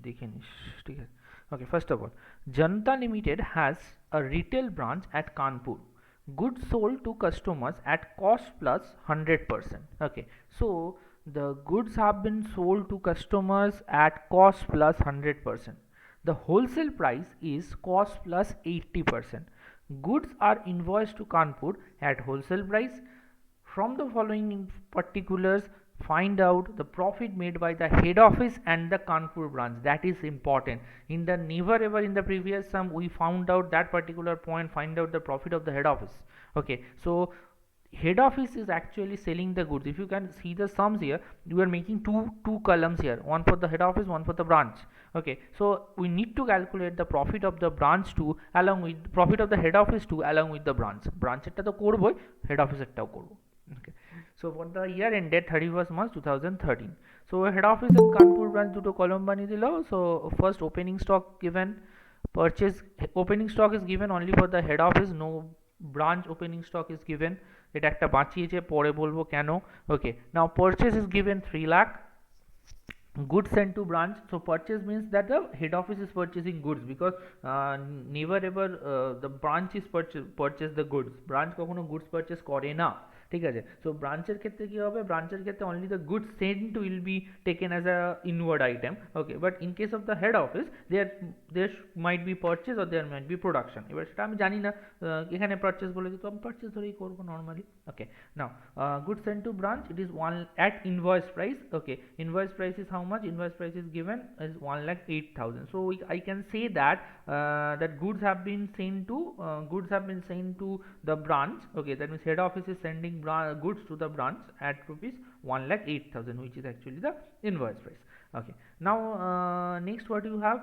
দেখে নিস, ঠিক আছে। Okay, first of all, Janata Limited has a retail branch at Kanpur. Goods sold to customers at cost plus 100%. Okay, so the goods have been sold to customers at cost plus 100%. The wholesale price is cost plus 80%. Goods are invoiced to Kanpur at wholesale price. From the following particulars, find out the profit made by the head office and the Kanpur branch. That is important. In the never ever in the previous sum, we found out that particular point, find out the profit of the head office. Okay, so head office is actually selling the goods. If you can see the sums here, you are making two columns here, one for the head office, one for the branch. Okay, so we need to calculate the profit of the branch too along with profit of the head office too along with the branch এটা তো করবই, head office এরটাও করবো। Okay, so for the year ended 31st March 2013, so head office and Kanpur branch দুটো কলম বানিয়ে দিল। So first opening stock given, purchase opening stock is given only for the head office, no branch opening stock is given, এটা একটা বাঁচিয়েছে পরে বলবো কেন। Okay, now purchase is given 3 lakh, goods sent to branch. So purchase means that the head office is purchasing goods, because never ever the branch is purchase the goods, branch কখনো goods purchase করে না, ঠিক আছে। So ব্রাঞ্চের ক্ষেত্রে কি হবে, ব্রাঞ্চের ক্ষেত্রে only the goods sent will be taken as a inward item. Okay, but in case of the head office there might be purchase or there might be production. এবার সেটা আমি জানি না, এখানে পারচেজ বলেছি তো আমি পারচেজ ধরেই করবো normally. Okay, now good sent to branch, it is 1 at invoice price. Okay, invoice price is how much? Invoice price is given as 1,08,000. So I can say that that goods have been sent to the branch. Okay, that means head office is sending goods to the branch at rupees 1,08,000, which is actually the invoice price. Okay, now next what you have,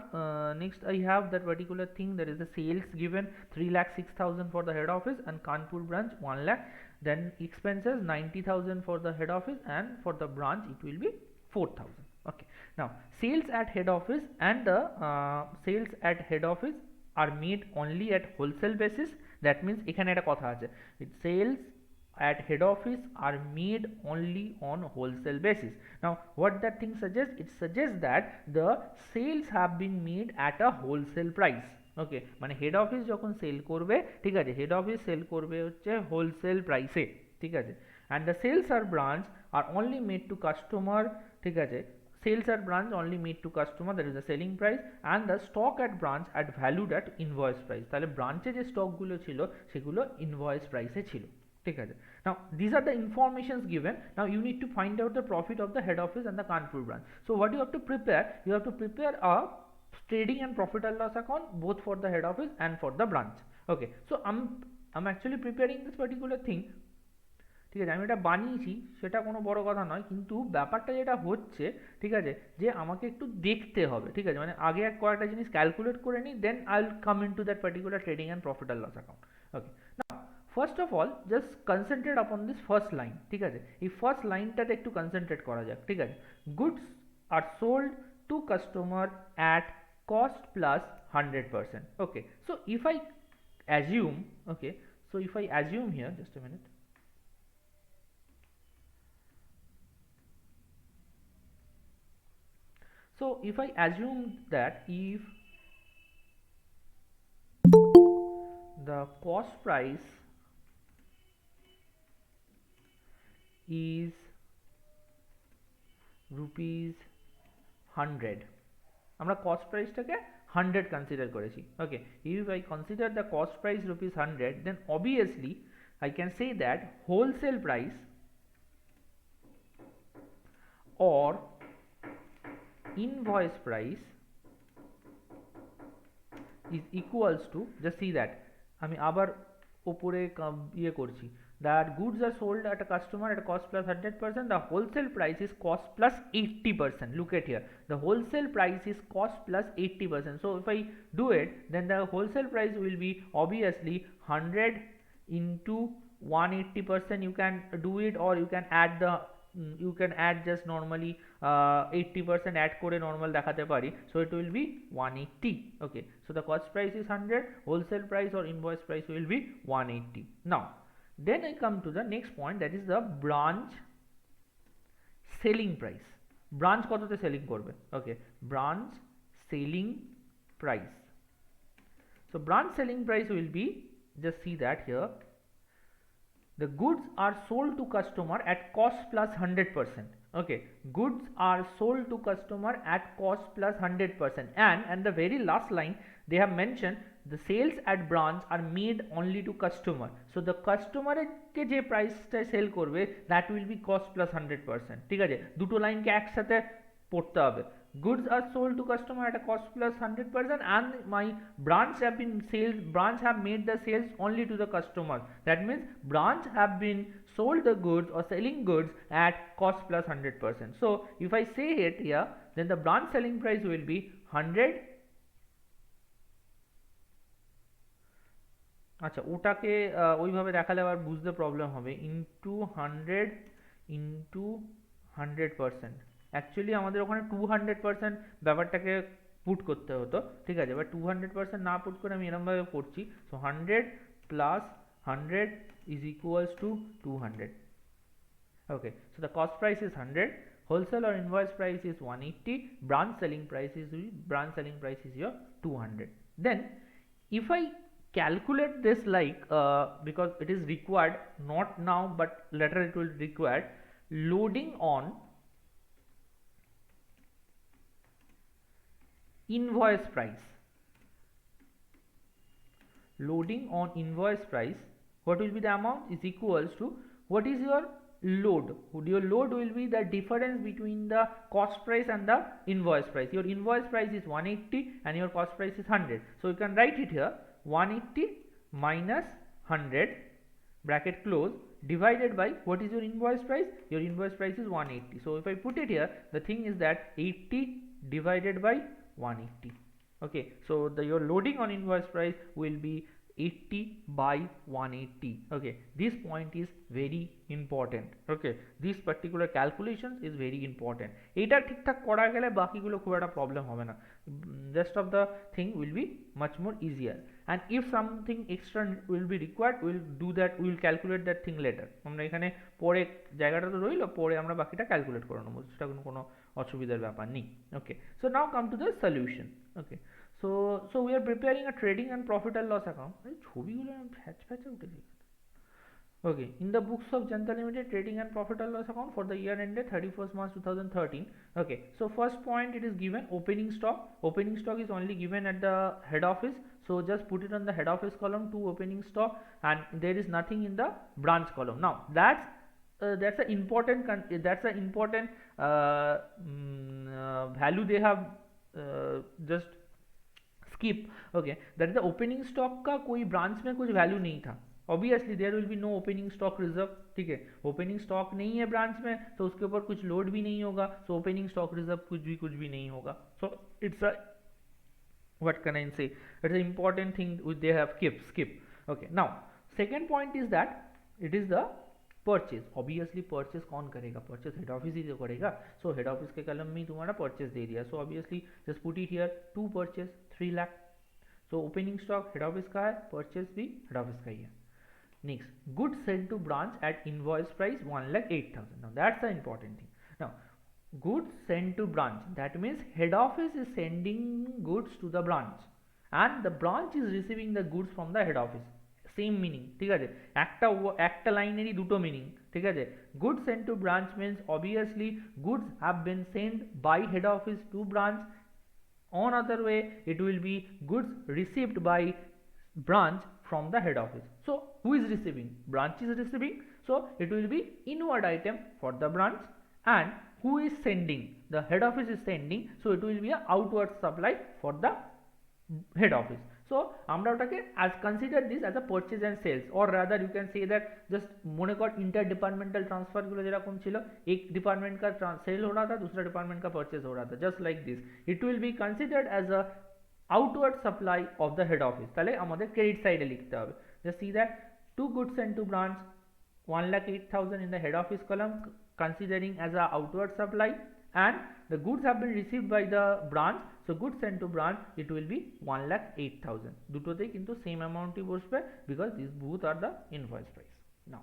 next I have that particular thing, that is the sales given 3,06,000 for the head office and Kanpur branch 1 lakh. Then expenses 90,000 for the head office and for the branch it will be 4,000. Okay, now sales at head office and the sales at head office are made only at wholesale basis. That means এখানে একটা কথা আছে, it sales at head office are made only on wholesale basis. Now what that thing suggests, it suggests that the sales have been made at a wholesale price. ওকে, মানে head office যখন sell করবে, ঠিক আছে, head office sell করবে হচ্ছে wholesale প্রাইসে, ঠিক আছে। অ্যান্ড দ্য সেলস আর branch are only made to customer, ঠিক আছে, সেলস আর branch only made to customer, that is the selling price, and the stock at branch at valued at invoice price. তাহলে ব্রাঞ্চে যে স্টকগুলো ছিল সেগুলো ইনভয়েস প্রাইসে ছিল, ঠিক আছে। Now these are the informations given. Now you need to find out the profit of the head office and the Kanpur branch. So what you have to prepare, you have to prepare a trading and profit and loss account both for the head office and for the branch. Okay, so I'm actually preparing this particular thing, ঠিক আছে, আমি এটা বানিয়েছি সেটা কোনো বড় কথা নয়, কিন্তু ব্যাপারটা যেটা হচ্ছে, ঠিক আছে, যে আমাকে একটু দেখতে হবে, ঠিক আছে, মানে আগে কয়েকটা জিনিস ক্যালকুলেট করে নিই, then I will come into that particular trading and profit and loss account. Okay, first of all just concentrate upon this first line, ঠিক আছে, এই ফার্স্ট লাইনটাতে একটু কনসেন্ট্রেট করা যাক, ঠিক আছে। Goods are sold to customer at cost plus 100%. Okay, so if I assume, okay, so if I assume here, just a minute, so if I assume that if the cost price is rupees 100, আমরা cost প্রাইসটাকে 100 consider করেছি। Okay, if I consider the cost price rupees 100, then obviously I can say that wholesale price or invoice price is equals to, just see that আমি আবার উপরে ইয়ে করছি, that goods are sold at a customer at a cost plus 100%, the wholesale price is cost plus 80%. Look at here, the wholesale price is cost plus 80%. So if I do it, then the wholesale price will be obviously 100 into 180%. You can do it, or you can add the just normally 80% add করে normal দেখাতে পারি, so it will be 180. Okay, so the cost price is 100, wholesale price or invoice price will be 180. Now then I come to the next point, that is the branch selling price. Branch কততে selling করবে? Okay, branch selling price. So branch selling price will be, just see that here, the goods are sold to customer at cost plus 100%. Okay, goods are sold to customer at cost plus 100%, and the very last line they have mentioned the sales at branch are made only to customer. So the customer কে যে প্রাইসটা sell করবে that will be cost plus 100%. ঠিক আছে, দুটো লাইনকে একসাথে পড়তে হবে। goods are sold to customer at a cost plus 100% and my branch have made the sales only to the customer. That means branch have been sold the goods or selling goods at cost plus 100%. So if I say it here, then the branch selling price will be 100। আচ্ছা, ওটাকে ওইভাবে দেখালে আবার বুঝতে problem হবে। Into 100 into 100%, actually আমাদের ওখানে 200% ব্যাপারটাকে পুট করতে হতো, ঠিক আছে, এবার 200% না পুট করে আমি এরমভাবে করছি। So 100 plus 100 is equals to 200. Okay, so the cost price is 100, wholesale or invoice price is 180, branch selling price is your 200. Then if I calculate this like because it is required, not now but later it will require, loading on invoice price, loading on invoice price, what will be the amount is equals to, what is your load? Your load will be the difference between the cost price and the invoice price. Your invoice price is 180 and your cost price is 100, so you can write it here, 180 minus 100 bracket close divided by what is your invoice price? Your invoice price is 180. So if I put it here, the thing is that 80 divided by 180. Okay, so your loading on invoice price will be 80 by 180. Okay, this point is very important. Okay, this particular calculation is very important. এটা ঠিকঠাক করা গেলে বাকিগুলো খুব একটা problem হবে না, rest of the thing will be much more easier. And if something extra will be required, we will do that, we will calculate that thing later. আমরা এখানে পরে জায়গাটা তো রইলো, পরে আমরা বাকিটা ক্যালকুলেট করে নেবো, সেটা কোনো অসুবিধার ব্যাপার নেই। Okay, so now come to the solution. Okay, so we are preparing a trading and profit and loss account. ছবিগুলো ফ্যাচে উঠেছে। Okay, in the books of Janata Limited, trading and profit and loss account for the year ended 31st March 2013. Okay, so first point, it is given opening stock. Opening stock is only given at the head office, so just put it on the head office column to opening stock, and there is nothing in the branch column. Now that's an important value they have just skip. Okay, that is the opening stock का कोई branch में कुछ value नहीं था, obviously there will be no opening stock reserve. ठीक है, opening stock नहीं है branch में, तो उसके ऊपर कुछ load भी नहीं होगा, so opening stock reserve कुछ भी नहीं होगा. So it's a, what can I say, it's an important thing which they have skip. Okay, now second point is that it is the purchase. Obviously purchase कौन करेगा? Purchase head office ही तो करेगा. So head office के कलम में ही तुम्हारा purchase दे दिया, so obviously just put it here, to purchase 3 lakh. So opening stock head office का है, परचेज भी हेड ऑफिस का ही है. Next, goods send to branch at invoice price 1,08,000. Now that's the important thing. Now goods sent to branch, that means head office is sending goods to the branch and the branch is receiving the goods from the head office. Same meaning, ঠিক আছে, একটা লাইনেরই দুটো meaning, ঠিক আছে. Goods sent to branch means obviously goods have been sent by head office to branch. On other way it will be goods received by branch from the head office. So who is receiving? Branch is receiving, so it will be inward item for the branch. And who is sending? The head office is sending, so it will be a outward supply for the head office. So আমরা ওটাকে as consider this as a purchase and sales, or rather you can say that just মনে কর inter departmental transfer गुलो যেরকম ছিল, एक department का cell हो रहा था, दूसरा डिपार्टमेंट का परचेज हो रहा था, just like this it will be considered as a outward supply of the head office. তাহলে আমাদের ক্রেডিট সাইডে লিখতে হবে. just see that two goods sent to branch 1,08,000 in the head office column considering as a outward supply, and the goods have been received by the branch, so goods sent to branch it will be 1,08,000. দুটোতেই কিন্তু same অ্যামাউন্টই বসবে because these both are the invoice price. Now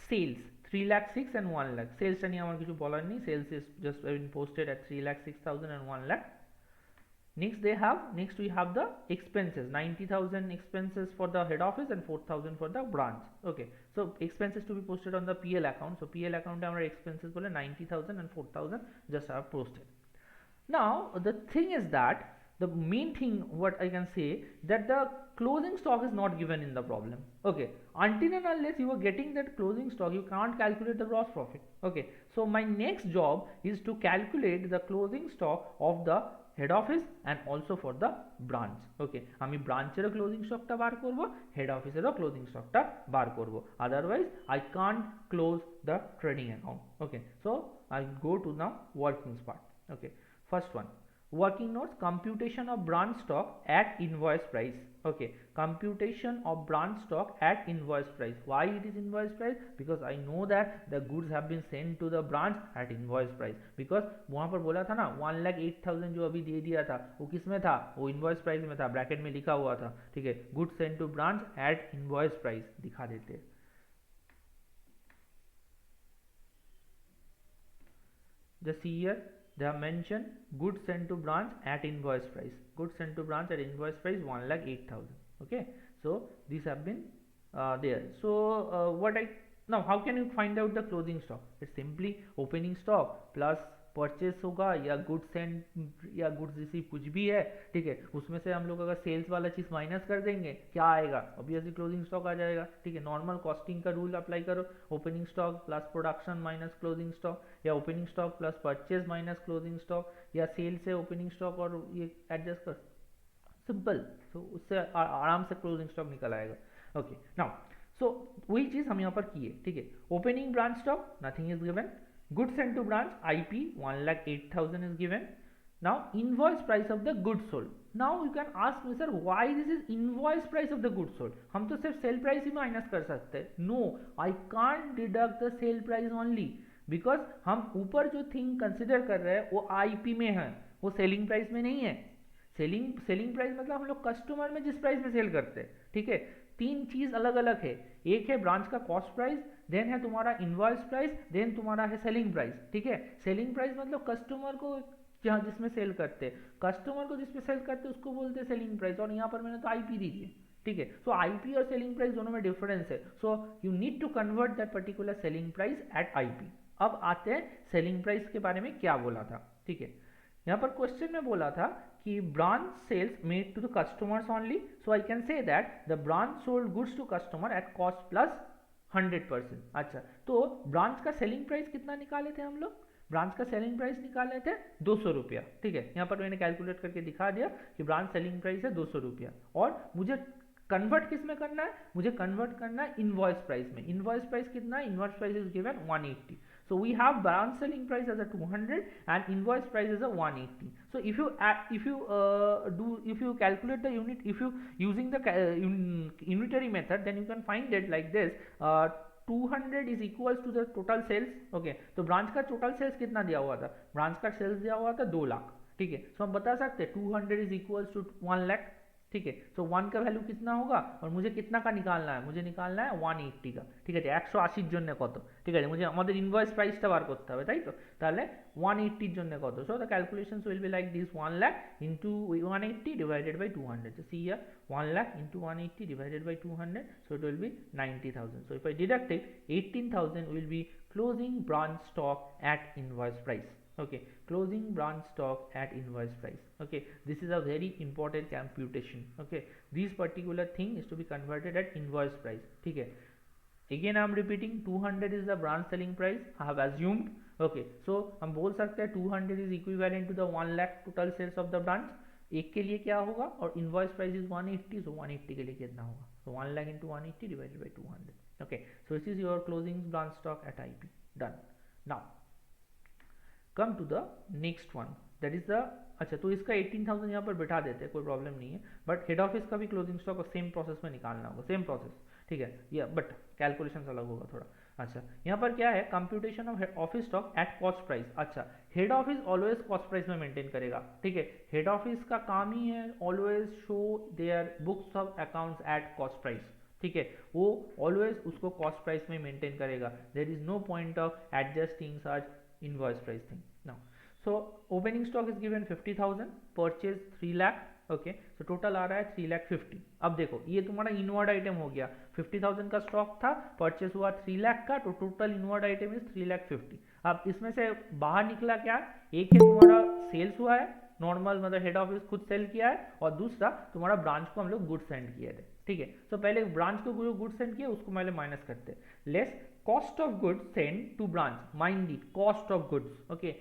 sales 3 lakh 6 and 1 lakh সেলসটা নিয়ে আমার কিছু বলার নেই sales is just been posted at 3 lakh 6,000 and 1 lakh next we have the expenses 90,000 expenses for the head office and 4,000 for the branch okay so expenses to be posted on the PL account so PL account আমরা expenses বলে 90,000 and 4,000 just have posted now the thing is that the main thing what I can say that the closing stock is not given in the problem okay until and unless you are getting that closing stock you can't calculate the gross profit okay so my next job is to calculate the closing stock of the head office and also for the branch okay আমি ব্রাঞ্চেরও closing স্টকটা বার করব head অফিসেরও closing স্টকটা বার করব otherwise I can't close the trading account okay so I go to now workings part okay first one working notes computation of branch stock at invoice price okay computation of branch stock at invoice price why it is invoice price because I know that the goods have been sent to the branch at invoice price because वहाँ पर बोला था ना 1,08,000 जो अभी दे दिया था वो किस में था वो invoice price में था ब्रैकेट में लिखा हुआ था ठीक है goods sent to branch at invoice price दिखा देते just see here they have mentioned goods sent to branch at invoice price goods sent to branch at invoice price 1,08,000 okay so these have been there so what I now how can you find out the closing stock it's simply opening stock plus purchase होगा या goods send या goods receive कुछ भी है ठीक है उसमें से हम लोग अगर सेल्स वाला चीज माइनस कर देंगे क्या आएगा ऑब्वियसली क्लोजिंग स्टॉक आ जाएगा ठीक है नॉर्मल कॉस्टिंग का रूल अप्लाई करो opening stock plus production minus closing stock या opening stock plus purchase minus closing stock या सेल से ओपनिंग स्टॉक और ये एडजस्ट कर सिंपल तो उससे आराम से क्लोजिंग स्टॉक निकल आएगा ओके नाउ सो वही चीज हम यहाँ पर किए ठीक है opening branch stock nothing is given goods sent to branch IP 1,08,000 is given now invoice price of the goods sold now you can ask me sir why this is invoice price of the goods sold हम तो सिर्फ sale price ही minus कर सकते हैं no I can't deduct the sale price only because हम ऊपर जो thing consider कर रहे हैं वो IP में है वो सेलिंग प्राइस में नहीं है सेलिंग प्राइस मतलब हम लोग कस्टमर में जिस प्राइस में सेल करते हैं ठीक है तीन चीज अलग अलग है एक है ब्रांच का कॉस्ट प्राइस देन है तुम्हारा इनवॉइस प्राइस देन तुम्हारा है सेलिंग प्राइस ठीक है सेलिंग प्राइस मतलब कस्टमर को जहाँ जिसमें सेल करते हैं कस्टमर को जिसमें सेल करते हैं उसको बोलते हैं सेलिंग प्राइस और यहाँ पर मैंने तो आईपी दी है ठीक है सो आईपी और सेलिंग प्राइस दोनों में डिफरेंस है so you need to convert that particular selling price at IP अब आते हैं सेलिंग प्राइस के बारे में क्या बोला था ठीक है यहाँ पर क्वेश्चन में बोला था कि branch sales made to the customers only so I can say that the branch sold goods to customer at cost plus 100% अच्छा तो ब्रांच का सेलिंग प्राइस कितना निकाले थे हम लोग ब्रांच का सेलिंग प्राइस निकाले थे 200 रुपया ठीक है यहाँ पर मैंने कैलकुलेट करके दिखा दिया कि ब्रांच सेलिंग प्राइस है 200 रुपया और मुझे कन्वर्ट किस में करना है मुझे कन्वर्ट करना है इनवॉइस प्राइस में इनवॉइस प्राइस कितना है invoice price is given 180 so we have branch selling price as a 200 and invoice price as a 180 so if you calculate the unit if you using the unitary method then you can find it like this 200 is equals to the total sales okay तो branch का total sales कितना दिया हुआ था branch का sales दिया हुआ था 2 लाख ठीक है so हम बता सकते हैं 200 is equals to 1 lakh ठीक है सो 1 का वैल्यू कितना होगा और मुझे कितना का निकालना है मुझे निकालना है 180 का ঠিক আছে 180 এর জন্য কত ঠিক আছে মুझे আমাদের ইনভয়েস প্রাইসটা বার করতে হবে তাই তো তাহলে 180 এর জন্য কত so the calculations will be like this 1 lakh into 180 divided by 200 so see here 1 lakh into 180 divided by 200 so it will be 90,000 so if I deduct it 18,000 will be closing branch stock at invoice price okay closing branch stock at invoice price okay this is a very important computation okay this particular thing is to be converted at invoice price ठीक है again I am repeating 200 is the branch selling price I have assumed okay so हम बोल सकते हैं 200 is equivalent to the 1 lakh total sales of the branch एक के लिए क्या होगा और इनवॉइस प्राइस इज 180 so 180 के लिए कितना होगा so 1 lakh into 180 divided by 200 okay so this is your closing branch stock at IP done now come to the next one that is the अच्छा तो इसका 18,000 यहाँ पर बिठा देते हैं कोई प्रॉब्लम नहीं है बट हेड ऑफिस का भी क्लोजिंग स्टॉक सेम प्रोसेस में निकालना होगा सेम प्रोसेस ठीक है या बट कैलकुलेशन अलग होगा थोड़ा अच्छा यहाँ पर क्या है computation of office stock at cost price अच्छा head office always cost price में मेंटेन करेगा ठीक है हेड ऑफिस का काम ही है always show their books of accounts at cost price ठीक है, वो ऑलवेज उसको कॉस्ट प्राइस में मेंटेन करेगा. There is no point of adjusting such invoice price thing. Now so opening stock is given 50,000, purchase 3 lakh. Okay, so total आ रहा है 3 लाख 50. अब देखो ये तुम्हारा इनवर्ड आइटम हो गया, 50,000 का स्टॉक था, परचेज हुआ 3 लाख का, तो total inward item is 3 lakh 50. अब इसमें से बाहर निकला क्या, एक है तुम्हारा सेल्स हुआ है नॉर्मल, मतलब हेड ऑफिस खुद सेल किया है, और दूसरा तुम्हारा ब्रांच को हम लोग गुड सेंड किए थे. ठीक है, तो पहले ब्रांच को जो गुड सेंड किया उसको पहले माइनस करते हैं. Less cost of goods send to branch, mind it, cost of goods. Okay,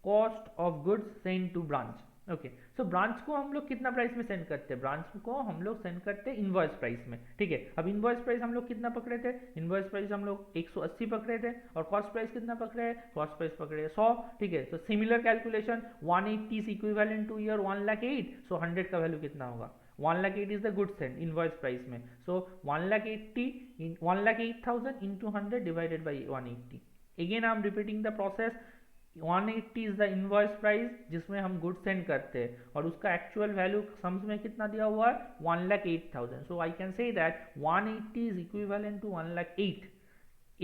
cost of goods send to branch. Okay, so branch को हम लोग कितना प्राइस में सेंड करते हैं, ब्रांच को हम लोग सेंड करते हैं इनवॉइस प्राइस में. ठीक है, अब इनवॉइस प्राइस हम लोग कितना पकड़े थे, इनवॉइस प्राइस हम लोग 180 पकड़े थे, और कॉस्ट प्राइस कितना पकड़े हैं, कॉस्ट प्राइस पकड़े 100. ठीक है, तो similar calculation, 180 is equivalent two year 1,08,000, सो 100 का वैल्यू कितना होगा, 1,08,000 is the good send invoice price में. सो 1,08,000 into 100 divided by 180. Again I am repeating the process. 180 is the invoice price जिसमें हम गुड सेंड करते हैं, और उसका एक्चुअल वैल्यू सम्स में कितना दिया हुआ है, 1,08,000. So I can say that 180 is equivalent to 1,08,000.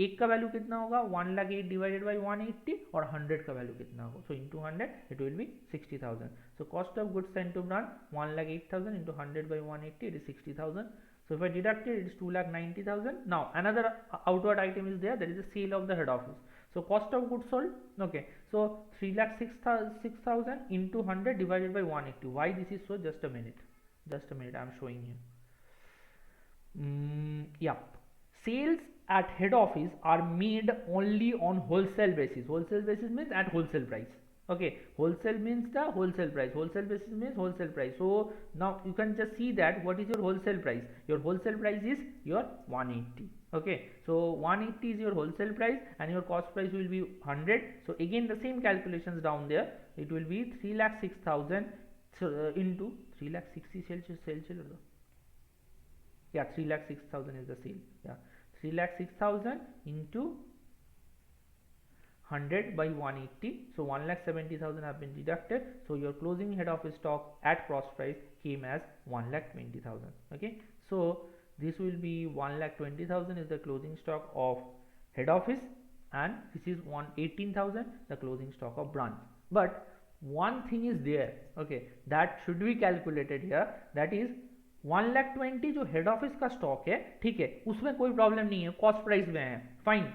एक का वैल्यू कितना होगा, 1,08,000 डिवाइडेड बाई 180, और 100 का वैल्यू कितना होगा, so into 100 it will be 60,000. So cost of goods send to branch 1,08,000 into 100 by 180, it is 60,000. So if I deduct it, it is 2,90,000. Now another outward item is there, that is the sale of the head office. So cost of goods sold, okay, so 3,06,000 into 100 divided by 180. Why this is so, just a minute, I am showing you. Yeah, sales at head office are made only on wholesale basis. Wholesale basis means at wholesale price. Okay, wholesale means the wholesale price, wholesale basis means wholesale price. So now you can just see that what is your wholesale price, your wholesale price is your 180. Okay, so 180 is your wholesale price, and your cost price will be 100. So again the same calculations down there, it will be 3,06,000 into 3,60,000 yeah, 3,06,000 is the sale. Yeah, 3,06,000 into 100 by 180, so 1,70,000 have been deducted. So your closing head office stock at cost price came as 1,20,000. Okay, so this will be 1,20,000 is the closing stock of head office, and this is 118,000 the closing stock of branch. But one thing is there, okay, that should be calculated here, that is 1,20,000 जो head office का stock है, ठीक है, उसमें कोई problem नहीं है, cost price में है, फाइन,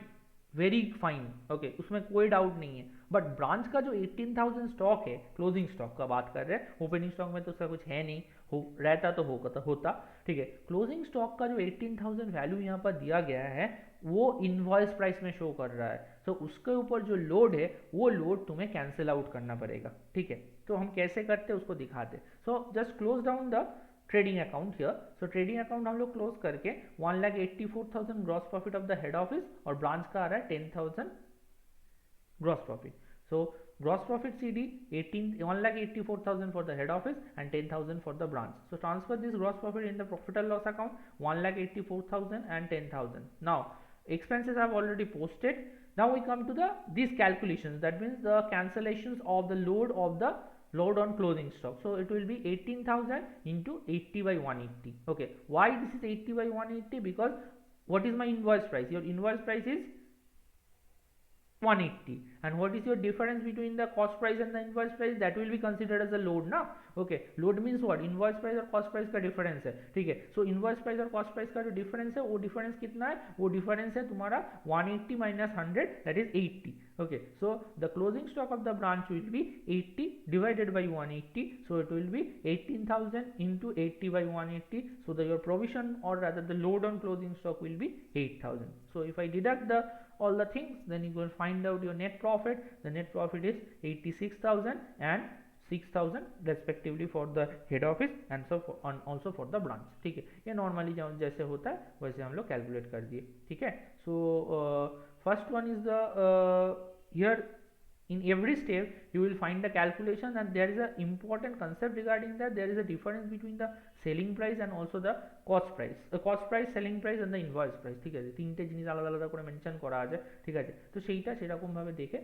वेरी फाइन. ओके, उसमें कोई डाउट नहीं है. बट ब्रांच का जो 18,000 स्टॉक है, क्लोजिंग स्टॉक का बात कर रहे हैं, ओपनिंग स्टॉक में तो उसका कुछ है नहीं, रहता तो होता. ठीक है, क्लोजिंग स्टॉक का जो 18,000 वैल्यू यहाँ पर दिया गया है, वो इनवॉइस प्राइस में शो कर रहा है. तो उसके ऊपर जो लोड है, वो लोड तुम्हें कैंसिल आउट करना पड़ेगा. ठीक है, तो हम कैसे करते हैं उसको दिखाते. So just close down the trading account here. So trading account हम लोग क्लोज करके 1,84,000 gross profit of the head office, और ब्रांच का आ रहा है 10,000 gross profit. So gross profit CD 1,84,000 for the head office and 10,000 for the branch. So transfer this gross profit in the profit and loss account, 1,84,000 and 10,000. Now expenses have already posted. Now we come to these calculations, that means the cancellations of the load on closing stock. So it will be 18,000 into 80 by 180. Okay, why this is 80 by 180? Because what is my invoice price? Your invoice price is 180, and what is your difference between the cost price and the invoice price? That will be considered as a load ना. Okay, load means what, invoice price और cost price का difference है. ठीक है, so invoice price और cost price का जो difference है, वो difference कितना है, वो difference है तुम्हारा 180 minus 100, that is 80. Okay, so the closing stock of the branch will be 80 divided by 180, so it will be 18,000 into 80 by 180. So your provision, or rather the load on closing stock, will be 8,000. So if I deduct all the things, then you will find out your net profit. The net profit is 86,000 and 6,000 respectively for the head office and so also for the branch. ठीक है, ये normally जैसे होता है वैसे हम लोग calculate कर दिए. ठीक है, so first one is the here in every step you will find the calculation, and there is a important concept regarding that. There is a difference between the selling price and also the cost price, cost price, selling price and the invoice price. ঠিক আছে, তিনটে জিনিস আলাদা আলাদা করে mention করা আছে. ঠিক আছে, তো সেইটা সেরকম ভাবে দেখে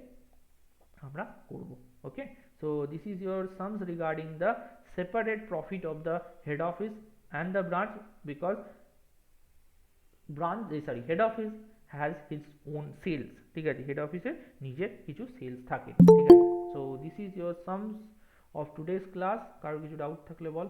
আমরা করব. ওকে, so this is your sums regarding the separate profit of the head office and the branch, because branch sorry head office has his own sales, ঠিক আছে, হেড অফিসের নিজের কিছু সেলস থাকে, ঠিক আছে। So this is your sums of today's class. কারোর কিছু ডাউট থাকলে বল।